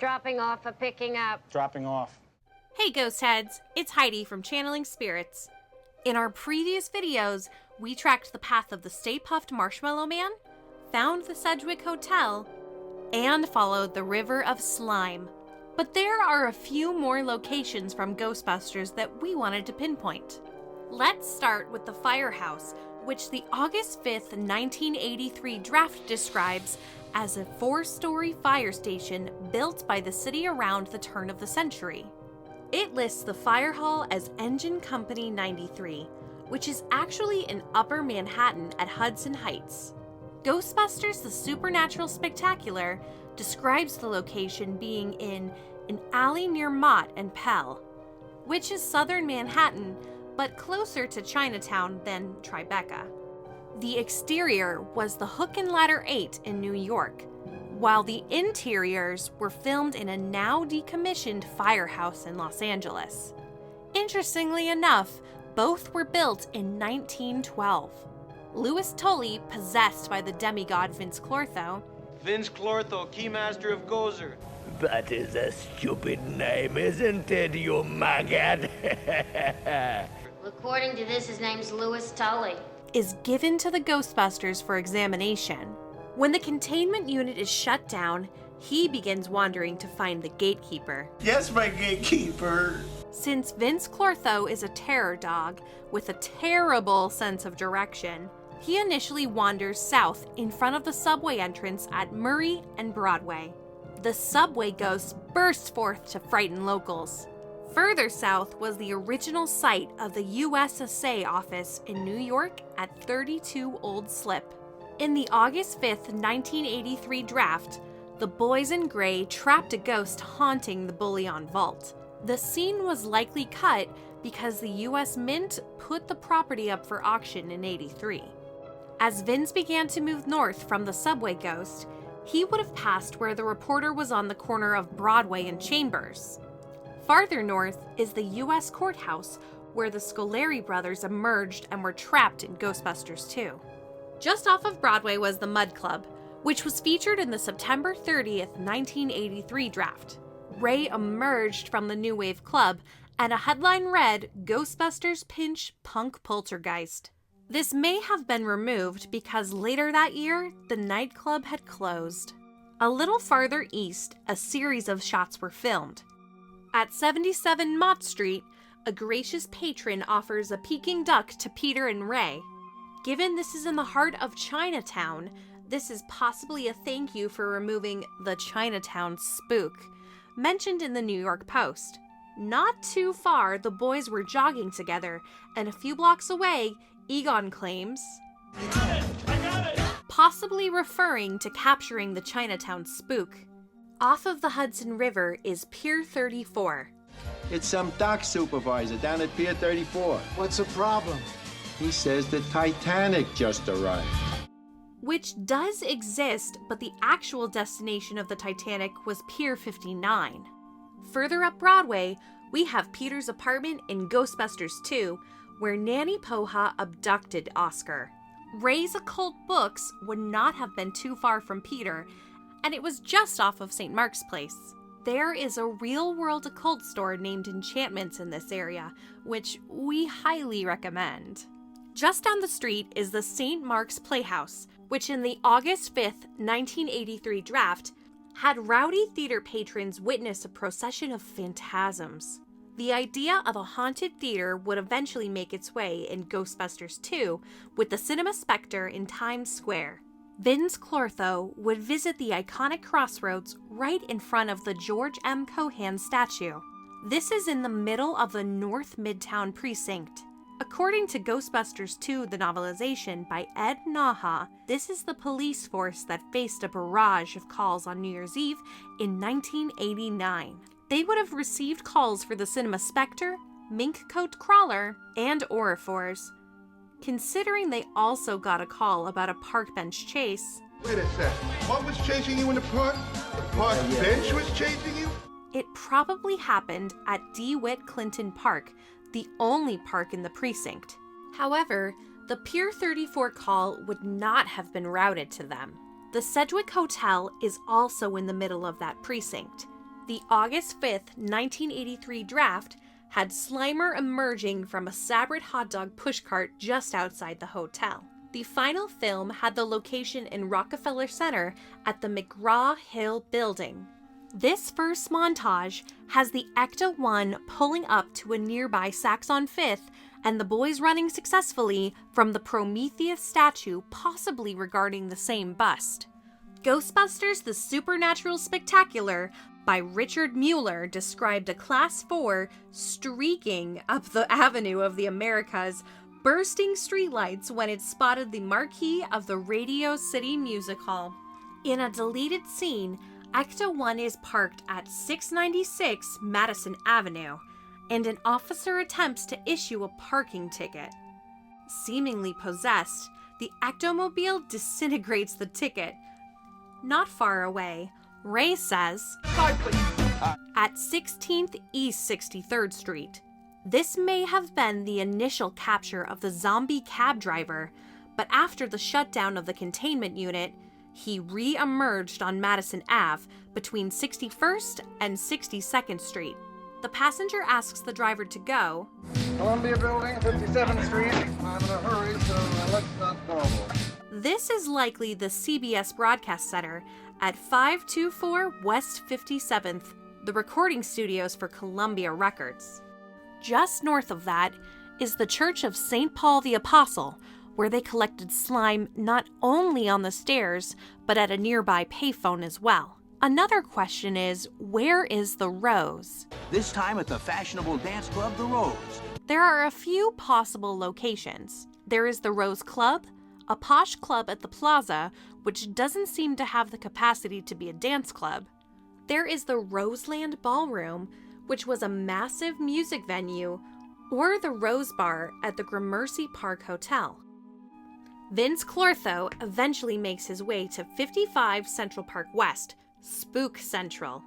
Dropping off or picking up? Dropping off. Hey Ghost Heads, it's Heidi from Channeling Spirits. In our previous videos, we tracked the path of the Stay Puft Marshmallow Man, found the Sedgwick Hotel, and followed the River of Slime. But there are a few more locations from Ghostbusters that we wanted to pinpoint. Let's start with the Firehouse, which the August 5th, 1983 draft describes as a 4-story fire station built by the city around the turn of the century. It lists the fire hall as Engine Company 93, which is actually in Upper Manhattan at Hudson Heights. Ghostbusters: The Supernatural Spectacular describes the location being in an alley near Mott and Pell, which is southern Manhattan, but closer to Chinatown than Tribeca. The exterior was the Hook and Ladder 8 in New York, while the interiors were filmed in a now decommissioned Firehouse in Los Angeles. Interestingly enough, both were built in 1912. Louis Tully, possessed by the demigod Vinz Clortho. Vinz Clortho, Keymaster of Gozer. That is a stupid name, isn't it, you maggot? According to this, his name's Louis Tully. Is given to the Ghostbusters for examination. When the containment unit is shut down, he begins wandering to find the gatekeeper. Yes, my gatekeeper. Since Vinz Clortho is a terror dog with a terrible sense of direction, he initially wanders south in front of the subway entrance at Murray and Broadway. The subway ghost bursts forth to frighten locals. Further south was the original site of the USSA office in New York at 32 Old Slip. In the August 5th, 1983 draft, the boys in gray trapped a ghost haunting the Bullion Vault. The scene was likely cut because the US Mint put the property up for auction in '83. As Vinz began to move north from the subway ghost, he would have passed where the reporter was on the corner of Broadway and Chambers. Farther north is the U.S. courthouse, where the Scoleri brothers emerged and were trapped in Ghostbusters 2. Just off of Broadway was the Mud Club, which was featured in the September 30th, 1983 draft. Ray emerged from the New Wave Club, and a headline read, "Ghostbusters Pinch Punk Poltergeist." This may have been removed because later that year, the nightclub had closed. A little farther east, a series of shots were filmed. At 77 Mott Street, a gracious patron offers a Peking duck to Peter and Ray. Given this is in the heart of Chinatown, this is possibly a thank you for removing the Chinatown spook, mentioned in the New York Post. Not too far, the boys were jogging together, and a few blocks away, Egon claims, I got it! possibly referring to capturing the Chinatown spook. Off of the Hudson River is Pier 34. It's some dock supervisor down at Pier 34. What's the problem? He says the Titanic just arrived. Which does exist, but the actual destination of the Titanic was Pier 59. Further up Broadway, we have Peter's apartment in Ghostbusters 2, where Nanny Poha abducted Oscar. Ray's occult books would not have been too far from Peter, and it was just off of St. Mark's Place. There is a real-world occult store named Enchantments in this area, which we highly recommend. Just down the street is the St. Mark's Playhouse, which in the August 5th, 1983 draft had rowdy theater patrons witness a procession of phantasms. The idea of a haunted theater would eventually make its way in Ghostbusters 2 with the Cinema Spectre in Times Square. Vinz Clortho would visit the iconic crossroads right in front of the George M. Cohan statue. This is in the middle of the North Midtown precinct. According to Ghostbusters 2, the novelization by Ed Naha, this is the police force that faced a barrage of calls on New Year's Eve in 1989. They would have received calls for the Cinema Spectre, Mink Coat Crawler, and Orifiors. Considering they also got a call about a park bench chase. Wait a sec. What was chasing you in the park? The park bench was chasing you? It probably happened at DeWitt Clinton Park, the only park in the precinct. However, the Pier 34 call would not have been routed to them. The Sedgwick Hotel is also in the middle of that precinct. The August 5th, 1983 draft had Slimer emerging from a Sabret hot dog pushcart just outside the hotel. The final film had the location in Rockefeller Center at the McGraw-Hill building. This first montage has the Ecto-1 pulling up to a nearby Saks on 5th and the boys running successfully from the Prometheus statue, possibly regarding the same bust. Ghostbusters: The Supernatural Spectacular by Richard Mueller described a Class 4 streaking up the Avenue of the Americas, bursting streetlights when it spotted the marquee of the Radio City Music Hall. In a deleted scene, Ecto-1 is parked at 696 Madison Avenue, and an officer attempts to issue a parking ticket. Seemingly possessed, the Ectomobile disintegrates the ticket. Not far away, Ray says, at 16th East 63rd Street. This may have been the initial capture of the zombie cab driver, but after the shutdown of the containment unit, he re-emerged on Madison Ave between 61st and 62nd Street. The passenger asks the driver to go, Columbia Building, 57th Street. I'm in a hurry, so let's not dawdle. This is likely the CBS Broadcast Center at 524 West 57th, the recording studios for Columbia Records. Just north of that is the Church of St. Paul the Apostle, where they collected slime not only on the stairs, but at a nearby payphone as well. Another question is, where is the Rose? This time at the fashionable dance club, The Rose. There are a few possible locations. There is the Rose Club, a posh club at the Plaza, which doesn't seem to have the capacity to be a dance club. There is the Roseland Ballroom, which was a massive music venue, or the Rose Bar at the Gramercy Park Hotel. Vinz Clortho eventually makes his way to 55 Central Park West, Spook Central.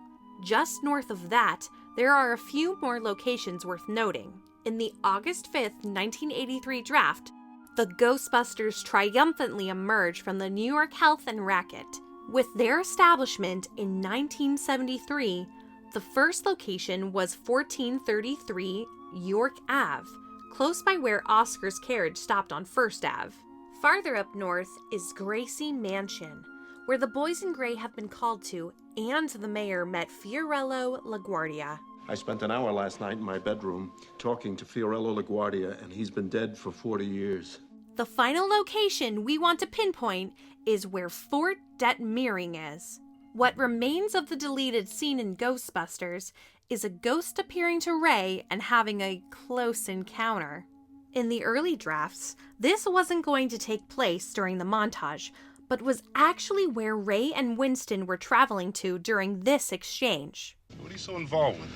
Just north of that, there are a few more locations worth noting. In the August 5th, 1983 draft, the Ghostbusters triumphantly emerge from the New York Health and Racket. With their establishment in 1973, the first location was 1433 York Ave, close by where Oscar's carriage stopped on First Ave. Farther up north is Gracie Mansion, where the boys in gray have been called to, and the mayor met Fiorello LaGuardia. I spent an hour last night in my bedroom talking to Fiorello LaGuardia, and he's been dead for 40 years. The final location we want to pinpoint is where Fort Det-Meering is. What remains of the deleted scene in Ghostbusters is a ghost appearing to Ray and having a close encounter. In the early drafts, this wasn't going to take place during the montage, but was actually where Ray and Winston were traveling to during this exchange. What are you so involved with?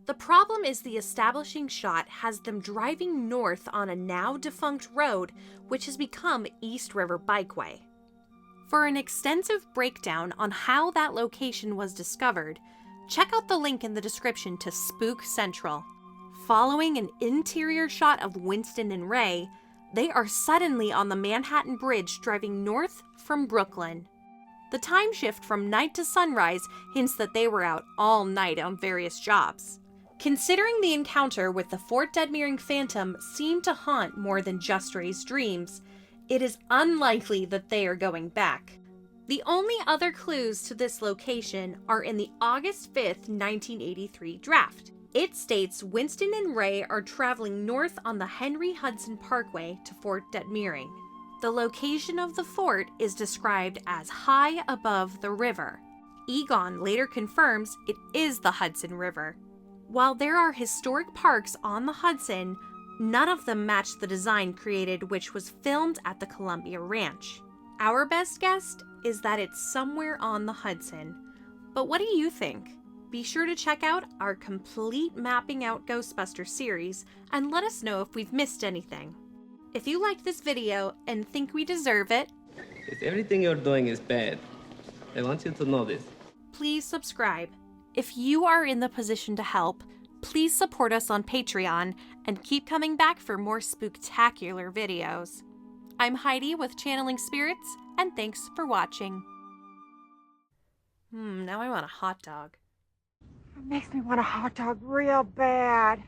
The problem is the establishing shot has them driving north on a now defunct road, which has become East River Bikeway. For an extensive breakdown on how that location was discovered, check out the link in the description to Spook Central. Following an interior shot of Winston and Ray, they are suddenly on the Manhattan Bridge driving north from Brooklyn. The time shift from night to sunrise hints that they were out all night on various jobs. Considering the encounter with the Fort Det-Meering Phantom seemed to haunt more than just Ray's dreams, it is unlikely that they are going back. The only other clues to this location are in the August 5th, 1983 draft. It states Winston and Ray are traveling north on the Henry Hudson Parkway to Fort Det-Meering. The location of the fort is described as high above the river. Egon later confirms it is the Hudson River. While there are historic parks on the Hudson, none of them match the design created, which was filmed at the Columbia Ranch. Our best guess is that it's somewhere on the Hudson. But what do you think? Be sure to check out our complete Mapping Out Ghostbusters series and let us know if we've missed anything. If you liked this video and think we deserve it, if everything you're doing is bad, I want you to know this. Please subscribe. If you are in the position to help, please support us on Patreon and keep coming back for more spooktacular videos. I'm Heidi with Channeling Spirits, and thanks for watching. Now I want a hot dog. Makes me want a hot dog real bad.